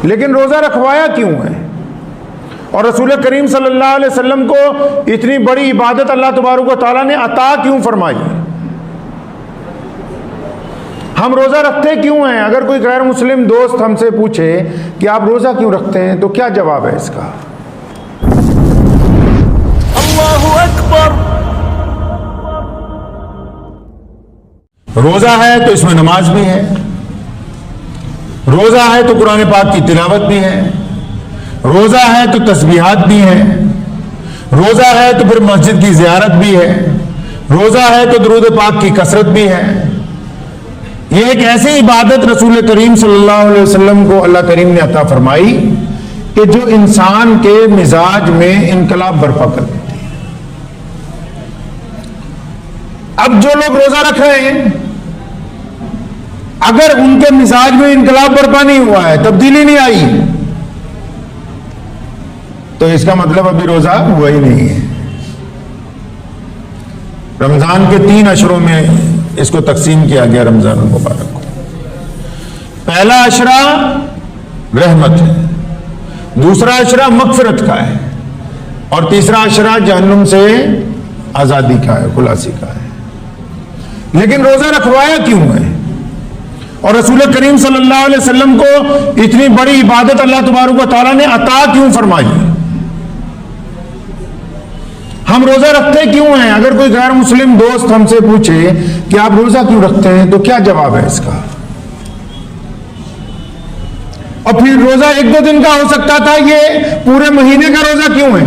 لیکن روزہ رکھوایا کیوں ہے؟ اور رسول کریم صلی اللہ علیہ وسلم کو اتنی بڑی عبادت اللہ تبارک و تعالیٰ نے عطا کیوں فرمائی؟ ہم روزہ رکھتے کیوں ہیں؟ اگر کوئی غیر مسلم دوست ہم سے پوچھے کہ آپ روزہ کیوں رکھتے ہیں تو کیا جواب ہے اس کا؟ اللہ اکبر۔ روزہ ہے تو اس میں نماز بھی ہے، روزہ ہے تو قرآن پاک کی تلاوت بھی ہے، روزہ ہے تو تسبیحات بھی ہیں، روزہ ہے تو پھر مسجد کی زیارت بھی ہے، روزہ ہے تو درود پاک کی کثرت بھی ہے۔ یہ ایک ایسی عبادت رسول کریم صلی اللہ علیہ وسلم کو اللہ کریم نے عطا فرمائی کہ جو انسان کے مزاج میں انقلاب برپا کر دیتی ہے۔ اب جو لوگ روزہ رکھ رہے ہیں، اگر ان کے مزاج میں انقلاب برپا نہیں ہوا ہے، تبدیلی نہیں آئی، تو اس کا مطلب ابھی روزہ ہوا ہی نہیں ہے۔ رمضان کے 3 عشروں میں اس کو تقسیم کیا گیا رمضان المبارک کو۔ پہلا عشرہ رحمت ہے، دوسرا عشرہ مغفرت کا ہے، اور تیسرا عشرہ جہنم سے آزادی کا ہے، خلاصی کا ہے۔ لیکن روزہ رکھوایا کیوں ہے؟ اور رسول کریم صلی اللہ علیہ وسلم کو اتنی بڑی عبادت اللہ تبارک و تعالیٰ نے عطا کیوں فرمائی؟ ہم روزہ رکھتے کیوں ہیں؟ اگر کوئی غیر مسلم دوست ہم سے پوچھے کہ آپ روزہ کیوں رکھتے ہیں تو کیا جواب ہے اس کا؟ اور پھر روزہ 1-2 دن کا ہو سکتا تھا، یہ پورے مہینے کا روزہ کیوں ہے؟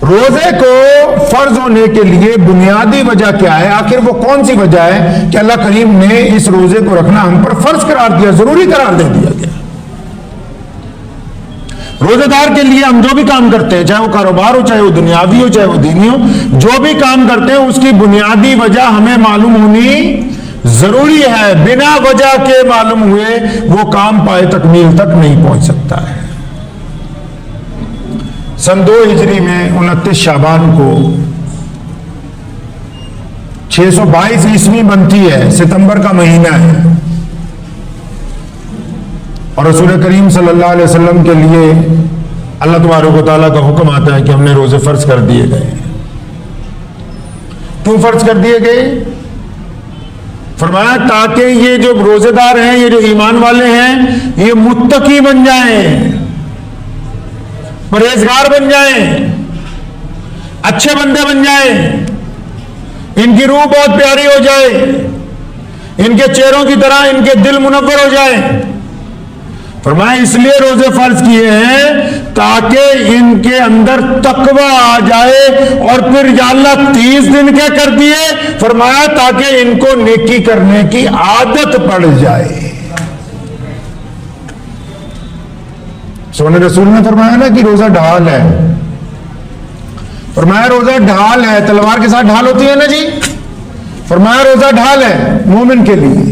روزے کو فرض ہونے کے لیے بنیادی وجہ کیا ہے؟ آخر وہ کون سی وجہ ہے کہ اللہ کریم نے اس روزے کو رکھنا ہم پر فرض قرار دیا، ضروری قرار دے دیا گیا؟ روزے دار کے لیے ہم جو بھی کام کرتے ہیں، چاہے وہ کاروبار ہو، چاہے وہ دنیاوی ہو، چاہے وہ دینی ہو، جو بھی کام کرتے ہیں اس کی بنیادی وجہ ہمیں معلوم ہونی ضروری ہے۔ بنا وجہ کے معلوم ہوئے وہ کام پائے تکمیل تک نہیں پہنچ سکتا ہے۔ سن 2 ہجری میں 29 شعبان کو 622 عیسوی بنتی ہے، ستمبر کا مہینہ ہے، اور رسول کریم صلی اللہ علیہ وسلم کے لیے اللہ تبارک و تعالیٰ کا حکم آتا ہے کہ ہم نے روزے فرض کر دیے گئے۔ کیوں فرض کر دیے گئے؟ فرمایا تاکہ یہ جو روزے دار ہیں، یہ جو ایمان والے ہیں، یہ متقی بن جائیں، پرہیزگار بن جائیں، اچھے بندے بن جائیں، ان کی روح بہت پیاری ہو جائے، ان کے چہروں کی طرح ان کے دل منور ہو جائیں۔ فرمایا اس لیے روزے فرض کیے ہیں تاکہ ان کے اندر تقوی آ جائے، اور پھر یا اللہ 30 دن کیا کر دیے؟ فرمایا تاکہ ان کو نیکی کرنے کی عادت پڑ جائے۔ سونے رسول نے فرمایا نا کہ روزہ ڈھال ہے، فرمایا روزہ ڈھال ہے، تلوار کے ساتھ ڈھال ہوتی ہے نا جی، فرمایا روزہ ڈھال ہے مومن کے لیے۔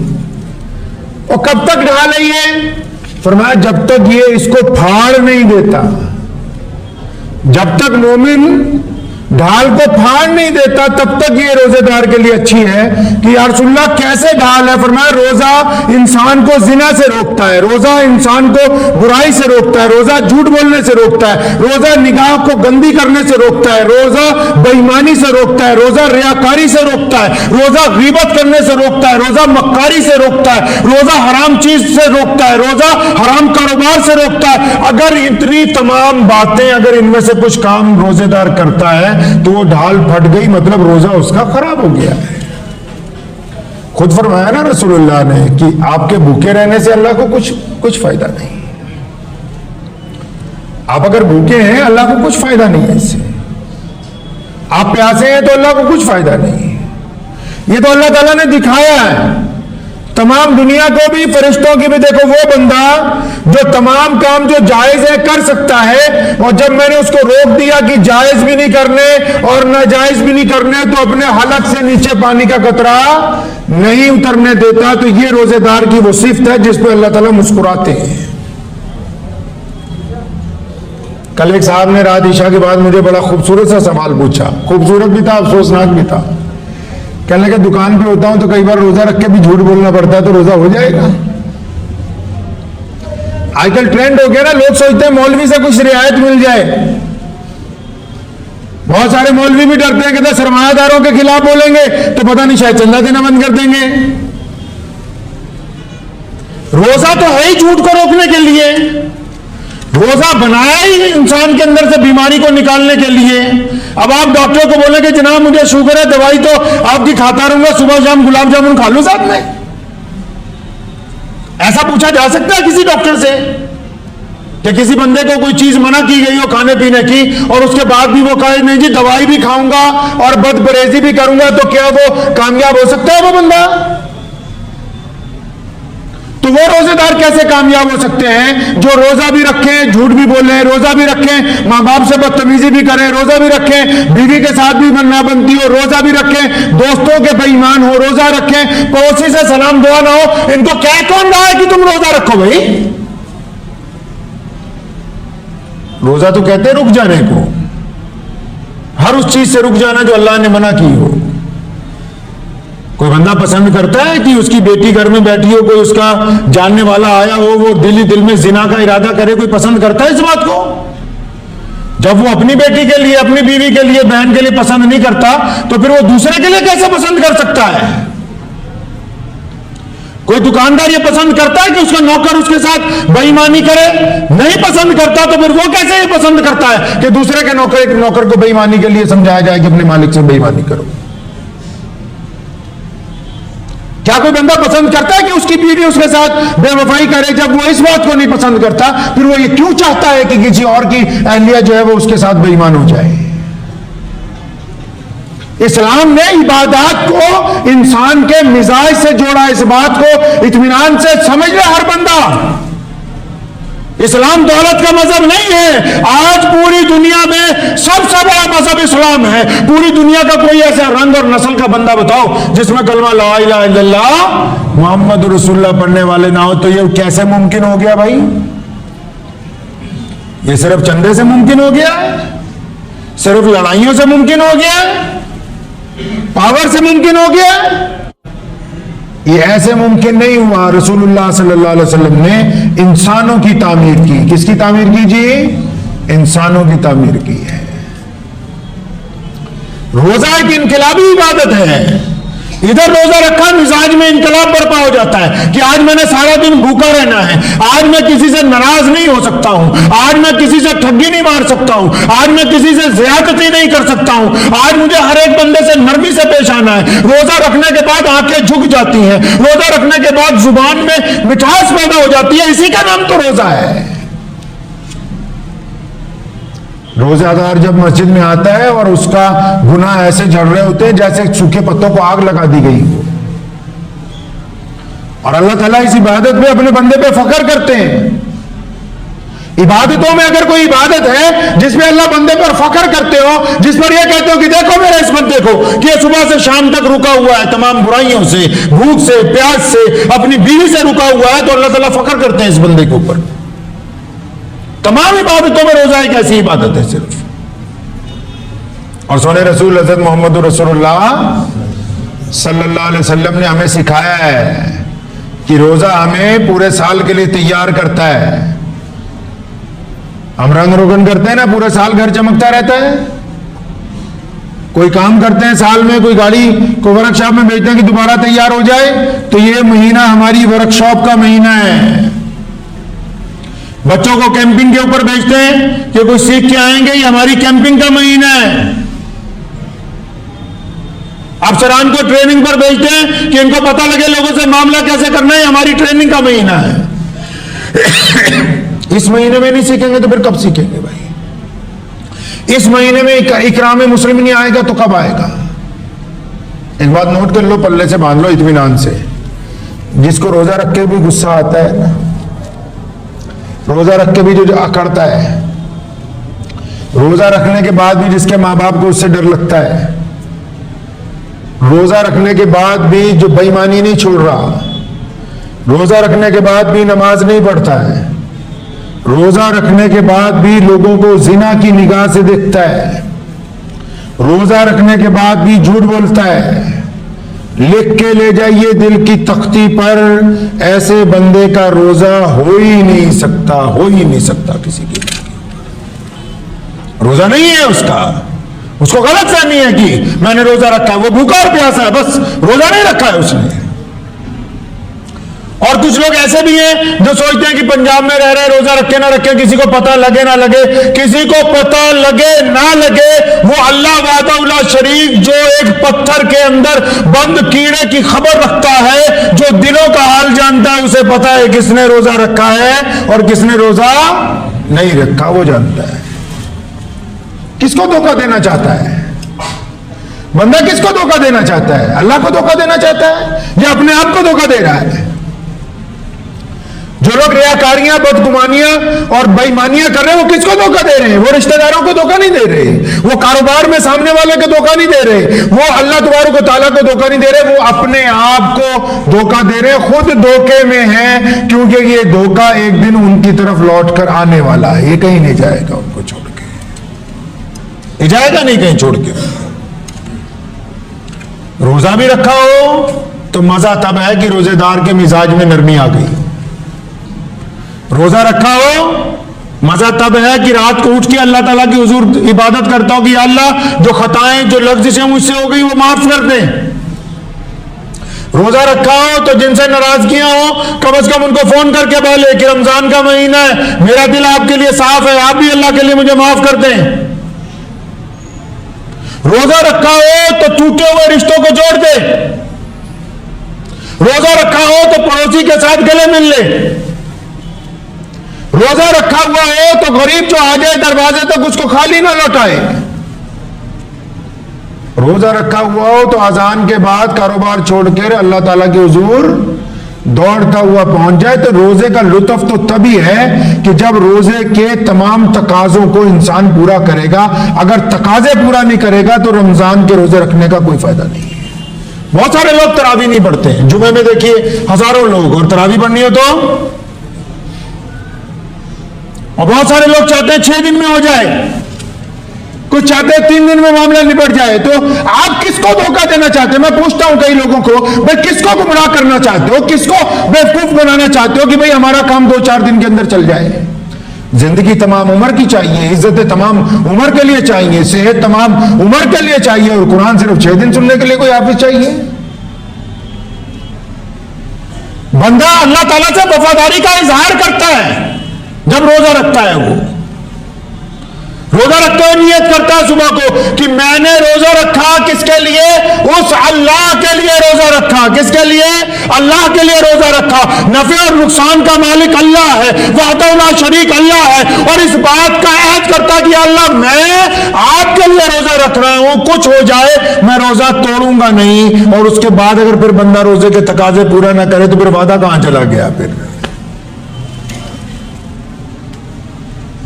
اور کب تک ڈھال ہے یہ؟ فرمایا جب تک یہ اس کو پھاڑ نہیں دیتا، جب تک مومن ڈھال کو پھاڑ نہیں دیتا تب تک یہ روزے دار کے لیے اچھی ہے۔ کہ یا رسول اللہ کیسے ڈھال ہے؟ فرمایا روزہ انسان کو زنا سے روکتا ہے، روزہ انسان کو برائی سے روکتا ہے، روزہ جھوٹ بولنے سے روکتا ہے، روزہ نگاہ کو گندی کرنے سے روکتا ہے، روزہ بے ایمانی سے روکتا ہے، روزہ ریاکاری سے روکتا ہے، روزہ غیبت کرنے سے روکتا ہے، روزہ مکاری سے روکتا ہے، روزہ حرام چیز سے روکتا ہے، روزہ حرام کاروبار سے روکتا ہے۔ اگر اتنی تمام باتیں، اگر ان میں سے کچھ کام روزے دار کرتا ہے تو وہ ڈھال پھٹ گئی، مطلب روزہ اس کا خراب ہو گیا ہے۔ خود فرمایا نا رسول اللہ نے کہ آپ کے بھوکے رہنے سے اللہ کو کچھ فائدہ نہیں، آپ اگر بھوکے ہیں اللہ کو کچھ فائدہ نہیں ہے اس سے، آپ پیاسے ہیں تو اللہ کو کچھ فائدہ نہیں۔ یہ تو اللہ تعالیٰ نے دکھایا ہے تمام دنیا کو بھی، فرشتوں کی بھی۔ دیکھو وہ بندہ جو تمام کام جو جائز ہے کر سکتا ہے، اور جب میں نے اس کو روک دیا کہ جائز بھی نہیں کرنے اور ناجائز بھی نہیں کرنے، تو اپنے حلق سے نیچے پانی کا قطرہ نہیں اترنے دیتا۔ تو یہ روزے دار کی وہ صفت ہے جس پہ اللہ تعالیٰ مسکراتے ہیں۔ کل ایک صاحب نے رات عشاء کے بعد مجھے بڑا خوبصورت سا سوال پوچھا، خوبصورت بھی تھا افسوسناک بھی تھا۔ کہنے لگا دکان پہ ہوتا ہوں تو کئی بار روزہ رکھ کے بھی جھوٹ بولنا پڑتا ہے، تو روزہ ہو جائے گا؟ آج کل ٹرینڈ ہو گیا نا, لوگ سوچتے ہیں مولوی سے کچھ رعایت مل جائے. بہت سارے مولوی بھی ڈرتے ہیں کہ سرمایہ داروں کے خلاف بولیں گے تو پتہ نہیں شاید چندہ دینا بند کر دیں گے. روزہ تو ہے ہی جھوٹ کو روکنے کے لیے, روزہ بنایا ہی انسان کے اندر سے بیماری کو نکالنے کے لیے. اب آپ ڈاکٹر کو بولیں کہ جناب مجھے شوگر ہے, دوائی تو آپ کی کھاتا رہوں گا, صبح شام گلاب جامن کھا لوں ساتھ میں. ایسا پوچھا جا سکتا ہے کسی ڈاکٹر سے کہ کسی بندے کو کوئی چیز منع کی گئی ہو کھانے پینے کی اور اس کے بعد بھی وہ کہے نہیں جی دوائی بھی کھاؤں گا اور بد پرہیزی بھی کروں گا, تو کیا وہ کامیاب ہو سکتا ہے وہ بندہ؟ تو وہ روزے دار کیسے کامیاب ہو سکتے ہیں جو روزہ بھی رکھیں, جھوٹ بھی بولیں, روزہ بھی رکھیں, ماں باپ سے بدتمیزی بھی کریں, روزہ بھی رکھیں, بیوی کے ساتھ بھی نہ بنتی ہو, روزہ بھی رکھیں, دوستوں کے بے ایمان ہو, روزہ رکھیں, پڑوسی سے سلام دعا نہ ہو. ان کو کہہ کون رہا ہے کہ تم روزہ رکھو بھائی؟ روزہ تو کہتے ہیں رک جانے کو, ہر اس چیز سے رک جانا جو اللہ نے منع کی ہو. کوئی بندہ پسند کرتا ہے کہ اس کی بیٹی گھر میں بیٹھی ہو, کوئی اس کا جاننے والا آیا ہو, وہ دل ہی دل میں زنا کا ارادہ کرے, کوئی پسند کرتا ہے اس بات کو؟ جب وہ اپنی بیٹی کے لیے, اپنی بیوی کے لیے, بہن کے لیے پسند نہیں کرتا تو پھر وہ دوسرے کے لیے کیسے پسند کر سکتا ہے؟ کوئی دکاندار یہ پسند کرتا ہے کہ اس کا نوکر اس کے ساتھ بے ایمانی کرے؟ نہیں پسند کرتا. تو پھر وہ کیسے یہ پسند کرتا ہے کہ دوسرے کے نوکر کو بے ایمانی کے لیے سمجھایا جائے کہ اپنے مالک سے بے ایمانی کرو؟ کیا کوئی بندہ پسند کرتا ہے کہ اس کی بیوی اس کے ساتھ بے وفائی کرے؟ جب وہ اس بات کو نہیں پسند کرتا پھر وہ یہ کیوں چاہتا ہے کہ کسی اور کی اہلیہ جو ہے وہ اس کے ساتھ بے ایمان ہو جائے؟ اسلام نے عبادات کو انسان کے مزاج سے جوڑا, اس بات کو اطمینان سے سمجھ لے ہر بندہ. اسلام دولت کا مذہب نہیں ہے. آج پوری دنیا میں سب سے بڑا مذہب اسلام ہے. پوری دنیا کا کوئی ایسا رنگ اور نسل کا بندہ بتاؤ جس میں کلمہ لا الہ الا اللہ محمد رسول اللہ پڑھنے والے نہ ہو. تو یہ کیسے ممکن ہو گیا بھائی؟ یہ صرف چندے سے ممکن ہو گیا, صرف لڑائیوں سے ممکن ہو گیا, پاور سے ممکن ہو گیا؟ یہ ایسے ممکن نہیں ہوا. رسول اللہ صلی اللہ علیہ وسلم نے انسانوں کی تعمیر کی. کس کی تعمیر کی جی؟ انسانوں کی تعمیر کی ہے. روزہ ایک انقلابی عبادت ہے. ادھر روزہ رکھا مزاج میں انقلاب برپا ہو جاتا ہے کہ آج میں نے سارا دن بھوکا رہنا ہے, آج میں کسی سے ناراض نہیں ہو سکتا ہوں, آج میں کسی سے ٹھگی نہیں مار سکتا ہوں, آج میں کسی سے زیادتی نہیں کر سکتا ہوں, آج مجھے ہر ایک بندے سے نرمی سے پیش آنا ہے. روزہ رکھنے کے بعد آنکھیں جھک جاتی ہیں, روزہ رکھنے کے بعد زبان میں مٹھاس پیدا ہو جاتی ہے. اسی کا نام تو روزہ ہے. روزہ دار جب مسجد میں آتا ہے اور اس کا گناہ ایسے جھڑ رہے ہوتے ہیں جیسے سوکھے پتوں کو آگ لگا دی گئی ہو, اور اللہ تعالیٰ اس عبادت پہ اپنے بندے پہ فخر کرتے ہیں. عبادتوں میں اگر کوئی عبادت ہے جس میں اللہ بندے پر فخر کرتے ہو, جس پر یہ کہتے ہو کہ دیکھو میرے اس بندے کو کہ یہ صبح سے شام تک رکا ہوا ہے, تمام برائیوں سے, بھوک سے, پیاس سے, اپنی بیوی سے رکا ہوا ہے, تو اللہ تعالیٰ فخر کرتے ہیں اس بندے کے اوپر. تمام عبادتوں میں روزہ ایک ایسی عبادت ہے صرف. اور سونے رسول حضرت محمد رسول اللہ صلی اللہ علیہ وسلم نے ہمیں سکھایا ہے کہ روزہ ہمیں پورے سال کے لیے تیار کرتا ہے. ہم رنگ روگن کرتے ہیں نا, پورے سال گھر چمکتا رہتا ہے. کوئی کام کرتے ہیں سال میں, کوئی گاڑی کو ورک شاپ میں بھیجتے ہیں کہ دوبارہ تیار ہو جائے, تو یہ مہینہ ہماری ورک شاپ کا مہینہ ہے. بچوں کو کیمپنگ کے اوپر بھیجتے ہیں کہ کوئی سیکھ کے آئیں گے, یہ ہماری کیمپنگ کا مہینہ ہے. افسران کو ٹریننگ پر بھیجتے ہیں کہ ان کو پتہ لگے لوگوں سے معاملہ کیسے کرنا ہے, ہماری ٹریننگ کا مہینہ ہے. اس مہینے میں نہیں سیکھیں گے تو پھر کب سیکھیں گے بھائی؟ اس مہینے میں اکرام مسلم نہیں آئے گا تو کب آئے گا؟ ایک بات نوٹ کر لو, پلے سے باندھ لو اطمینان سے. جس کو روزہ رکھ کے بھی غصہ آتا ہے نا, روزہ رکھ کے بھی جو اکڑتا ہے, روزہ رکھنے کے بعد بھی جس کے ماں باپ کو اس سے ڈر لگتا ہے, روزہ رکھنے کے بعد بھی جو بے ایمانی نہیں چھوڑ رہا, روزہ رکھنے کے بعد بھی نماز نہیں پڑھتا ہے, روزہ رکھنے کے بعد بھی لوگوں کو زنا کی نگاہ سے دیکھتا ہے, روزہ رکھنے کے بعد بھی جھوٹ بولتا ہے, لکھ کے لے جائیے دل کی تختی پر، ایسے بندے کا روزہ ہو ہی نہیں سکتا کسی کے لیے، روزہ نہیں ہے اس کا، اس کو غلط فہمی ہے کہ میں نے روزہ رکھا ہے، وہ بھوکا اور پیاسا ہے، بس روزہ نہیں رکھا ہے اس نے۔ اور کچھ لوگ ایسے بھی ہیں جو سوچتے ہیں کہ پنجاب میں رہ رہے روزہ رکھے نہ رکھے کسی کو پتہ لگے نہ لگے، کسی کو پتہ لگے نہ لگے، وہ اللہ وحدہ لا شریک جو ایک پتھر کے اندر بند کیڑے کی خبر رکھتا ہے، جو دلوں کا حال جانتا ہے، اسے پتہ ہے کس نے روزہ رکھا ہے اور کس نے روزہ نہیں رکھا، وہ جانتا ہے۔ کس کو دھوکہ دینا چاہتا ہے بندہ؟ کس کو دھوکہ دینا چاہتا ہے؟ اللہ کو دھوکہ دینا چاہتا ہے یا اپنے آپ کو دھوکہ دے رہا ہے؟ جو لوگ ریاکاریاں، بدگمانیاں اور بےایمانیاں کر رہے ہیں، وہ کس کو دھوکہ دے رہے ہیں؟ وہ رشتہ داروں کو دھوکہ نہیں دے رہے، وہ کاروبار میں سامنے والے کو دھوکہ نہیں دے رہے، وہ اللہ تبارک و تعالیٰ کو دھوکہ نہیں دے رہے، وہ اپنے آپ کو دھوکہ دے رہے، خود دھوکے میں ہیں، کیونکہ یہ دھوکہ ایک دن ان کی طرف لوٹ کر آنے والا ہے، یہ کہیں نہیں جائے گا ان کو چھوڑ کے، یہ جائے گا نہیں کہیں چھوڑ کے۔ روزہ بھی رکھا ہو تو مزہ تب ہے کہ روزے دار کے مزاج میں نرمی آ گئی، روزہ رکھا ہو مزہ تب ہے کہ رات کو اٹھ کے اللہ تعالیٰ کی حضور عبادت کرتا ہو کہ یا اللہ جو خطائیں جو لغزشیں مجھ سے ہو گئی وہ معاف کر دیں۔ روزہ رکھا ہو تو جن سے ناراضگیاں ہو کم از کم ان کو فون کر کے بولے کہ رمضان کا مہینہ ہے، میرا دل آپ کے لیے صاف ہے، آپ بھی اللہ کے لیے مجھے معاف کر دیں۔ روزہ رکھا ہو تو ٹوٹے ہوئے رشتوں کو جوڑ دے، روزہ رکھا ہو تو پڑوسی کے ساتھ گلے مل لے، روزہ رکھا ہوا ہو تو غریب جو آ جائے دروازے تک اس کو خالی نہ لوٹائے، روزہ رکھا ہوا ہو تو اذان کے بعد کاروبار چھوڑ کر اللہ تعالیٰ کے حضور دوڑتا ہوا پہنچ جائے۔ تو روزے کا لطف تو تبھی ہے کہ جب روزے کے تمام تقاضوں کو انسان پورا کرے گا، اگر تقاضے پورا نہیں کرے گا تو رمضان کے روزے رکھنے کا کوئی فائدہ نہیں ہے۔ بہت سارے لوگ تراویح نہیں پڑھتے ہیں، جمعے میں دیکھیے ہزاروں لوگ، اور تراویح پڑھنی ہو تو، اور بہت سارے لوگ چاہتے ہیں 6 دن میں ہو جائے، کچھ چاہتے ہیں 3 دن میں معاملہ نپٹ جائے۔ تو آپ کس کو دھوکہ دینا چاہتے ہیں؟ میں پوچھتا ہوں کئی لوگوں کو، بھائی کس کو گمراہ کرنا چاہتے ہو، کس کو بیوقوف بنانا چاہتے ہو کہ بھائی ہمارا کام 2-4 دن کے اندر چل جائے؟ زندگی تمام عمر کی چاہیے، عزت تمام عمر کے لیے چاہیے، صحت تمام عمر کے لیے چاہیے، اور قرآن صرف 6 دن سننے کے لیے کوئی حافظ چاہیے؟ بندہ اللہ تعالیٰ سے وفاداری کا اظہار کرتا ہے جب روزہ رکھتا ہے، وہ روزہ رکھتے ہوئے نیت کرتا ہے صبح کو کہ میں نے روزہ رکھا کس کے لیے؟ اس اللہ کے لیے روزہ رکھا۔ کس کے لیے؟ اللہ کے لیے روزہ رکھا۔ نفع اور نقصان کا مالک اللہ ہے، وحدہ لا شریک اللہ ہے، اور اس بات کا عہد کرتا کہ اللہ میں آپ کے لیے روزہ رکھ رہا ہوں، کچھ ہو جائے میں روزہ توڑوں گا نہیں۔ اور اس کے بعد اگر پھر بندہ روزے کے تقاضے پورا نہ کرے تو پھر وعدہ کہاں چلا گیا؟ پھر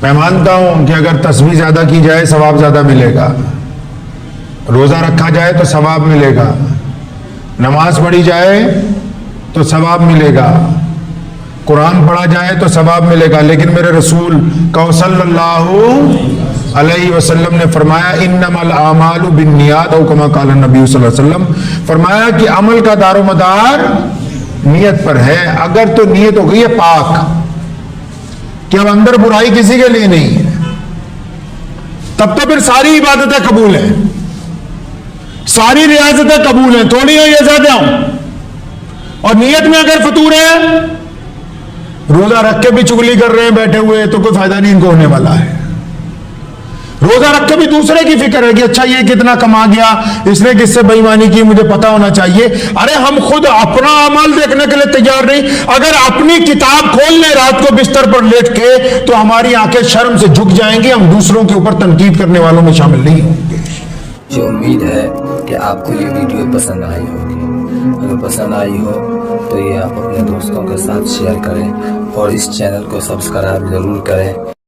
میں مانتا ہوں کہ اگر تسبیح زیادہ کی جائے ثواب زیادہ ملے گا، روزہ رکھا جائے تو ثواب ملے گا، نماز پڑھی جائے تو ثواب ملے گا، قرآن پڑھا جائے تو ثواب ملے گا، لیکن میرے رسول صلی اللہ علیہ وسلم نے فرمایا انما الاعمال بالنیات، او کما قال النبی صلی اللہ علیہ وسلم، فرمایا کہ عمل کا دار و مدار نیت پر ہے۔ اگر تو نیت ہو گئی ہے پاک کہ اب اندر برائی کسی کے لیے نہیں ہے، تب تو پھر ساری عبادتیں قبول ہیں، ساری ریاضتیں قبول ہیں، تھوڑی ہو یا زیادہ ہوں۔ اور نیت میں اگر فطور ہے، روزہ رکھ کے بھی چگلی کر رہے ہیں بیٹھے ہوئے تو کوئی فائدہ نہیں ان کو ہونے والا ہے۔ روزہ رکھ کے بھی دوسرے کی فکر ہے کہ اچھا یہ کتنا کما گیا، اس نے کس سے بے ایمانی کی، مجھے پتا ہونا چاہیے۔ ارے ہم خود اپنا عمل دیکھنے کے لیے تیار نہیں، اگر اپنی کتاب کھول لیں رات کو بستر پر لیٹ کے تو ہماری آنکھیں شرم سے جھک جائیں گی، ہم دوسروں کے اوپر تنقید کرنے والوں میں شامل نہیں ہوں گے۔ مجھے امید ہے کہ آپ کو یہ ویڈیو پسند آئی ہوگی، اگر پسند آئی ہو تو یہ آپ اپنے دوستوں کے ساتھ شیئر کریں اور اس چینل کو سبسکرائب ضرور کریں۔